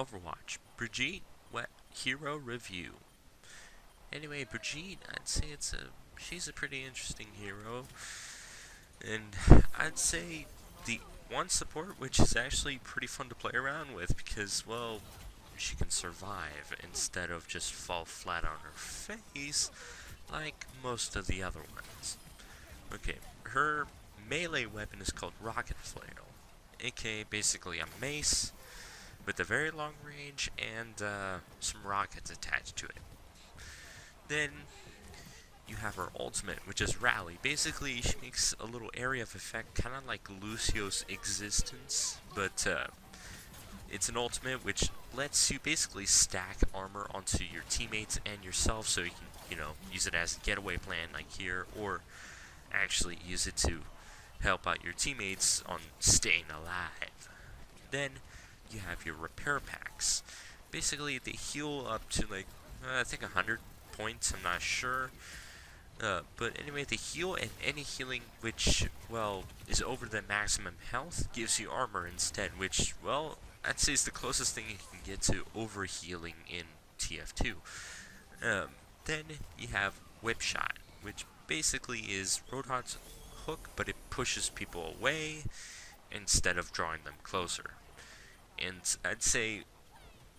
Overwatch. Brigitte, what hero review? Anyway, Brigitte, I'd say she's a pretty interesting hero, and I'd say the one support which is actually pretty fun to play around with because, well, she can survive instead of just fall flat on her face like most of the other ones. Okay, her melee weapon is called Rocket Flail, aka basically a mace with a very long range and some rockets attached to it. Then you have her ultimate, which is Rally. Basically, she makes a little area of effect, kind of like Lucio's existence, but it's an ultimate which lets you basically stack armor onto your teammates and yourself, so you can, use it as a getaway plan like here, or actually use it to help out your teammates on staying alive. Then you have your repair packs. Basically, they heal up to like I think 100 points. I'm not sure. But anyway, the heal, and any healing which, well, is over the maximum health gives you armor instead, which, well, I'd say is the closest thing you can get to overhealing in TF2. Then you have Whip Shot, which basically is Roadhog's hook, but it pushes people away instead of drawing them closer. And I'd say,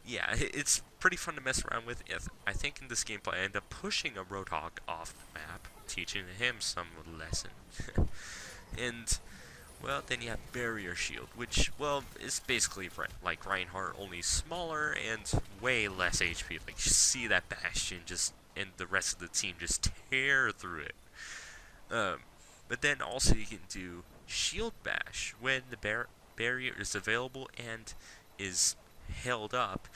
yeah, it's pretty fun to mess around with. I think in this gameplay I end up pushing a Roadhog off the map, teaching him some lesson. And, well, then you have Barrier Shield, which, well, is basically like Reinhardt, only smaller and way less HP. Like, you see that Bastion and the rest of the team just tear through it. But then also you can do Shield Bash when the barrier is available and is held up.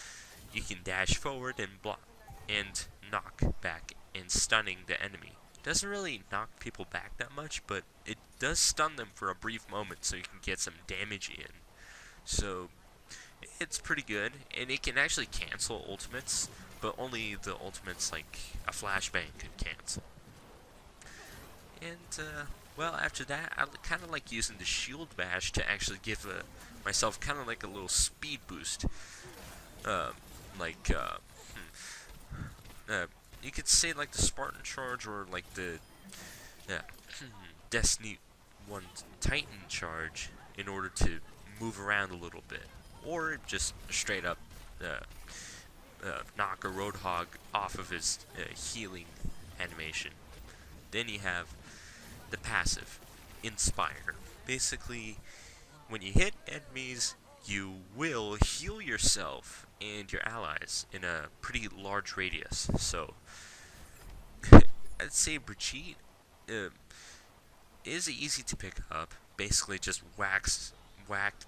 You can dash forward and block and knock back and stunning the enemy. Doesn't really knock people back that much, but it does stun them for a brief moment so you can get some damage in. So it's pretty good, and it can actually cancel ultimates, but only the ultimates like a flashbang can cancel. And well, after that, I kind of like using the shield bash to actually give myself kind of like a little speed boost. Like, you could say like the Spartan charge, or like the Destiny 1 Titan charge, in order to move around a little bit. Or just straight up knock a Roadhog off of his healing animation. Then you have the passive, Inspire. Basically, when you hit enemies, you will heal yourself and your allies in a pretty large radius. So, I'd say Brigitte is easy to pick up. Basically, just whack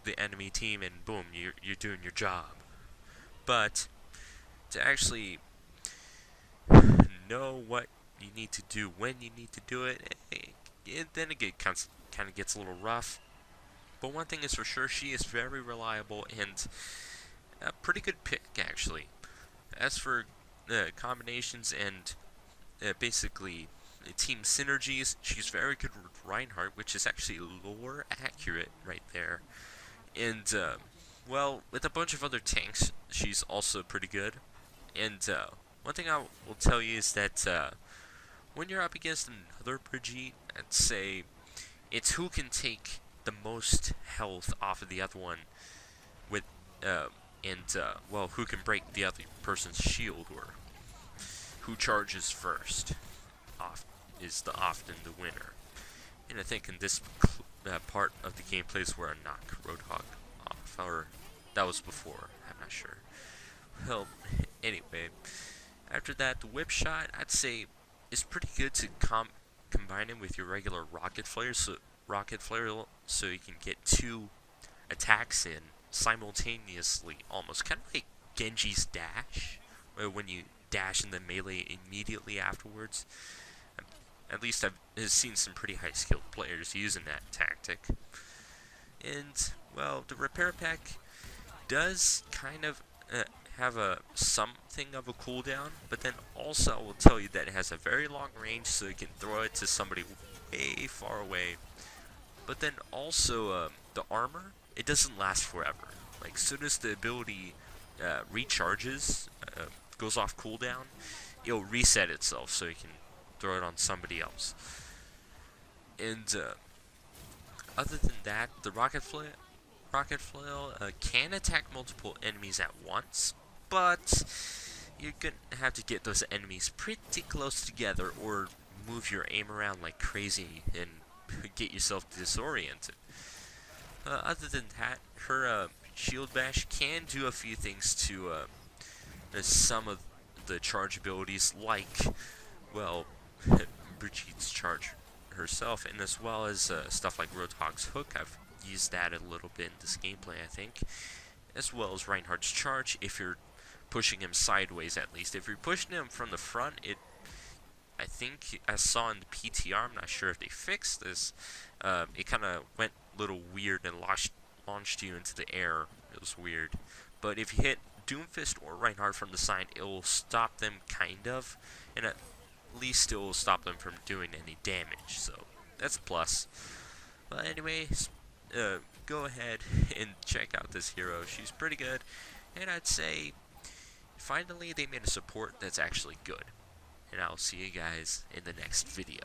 the enemy team, and boom, you're doing your job. But to actually know what you need to do when you need to do it, then it kind of gets a little rough. But one thing is for sure, she is very reliable and a pretty good pick, actually. As for combinations and basically team synergies, she's very good with Reinhardt, which is actually lore accurate right there. And, well, with a bunch of other tanks, she's also pretty good. And one thing I will tell you is that when you're up against another Brigitte, I'd say it's who can take the most health off of the other one with well, who can break the other person's shield, or who charges first is often the winner. And I think in this part of the gameplay is where I knock Roadhog off, or that was before, I'm not sure. Well, anyway, after that, the whip shot, I'd say, is pretty good to combine it with your regular rocket flare, so you can get two attacks in simultaneously, almost kind of like Genji's dash, where when you dash in the melee immediately afterwards. At least I've seen some pretty high skilled players using that tactic. And, well, the repair pack does kind of have something of a cooldown, but then also I will tell you that it has a very long range, so you can throw it to somebody way far away. But then also the armor, it doesn't last forever. Like, soon as the ability recharges, goes off cooldown, it'll reset itself so you can throw it on somebody else. And other than that, the rocket flail can attack multiple enemies at once, but you're gonna have to get those enemies pretty close together or move your aim around like crazy and get yourself disoriented. Other than that, her shield bash can do a few things to some of the charge abilities, like, well, Brigitte's charge herself, and as well as stuff like Roadhog's hook. I've used that a little bit in this gameplay, I think, as well as Reinhardt's charge if you're pushing him sideways, at least. If you're pushing him from the front, I think I saw in the PTR, I'm not sure if they fixed this, it kind of went a little weird and launched you into the air. It was weird. But if you hit Doomfist or Reinhardt from the side, it will stop them, kind of, and at least it will stop them from doing any damage, so that's a plus. But anyways, go ahead and check out this hero. She's pretty good, and I'd say finally they made a support that's actually good. And I'll see you guys in the next video.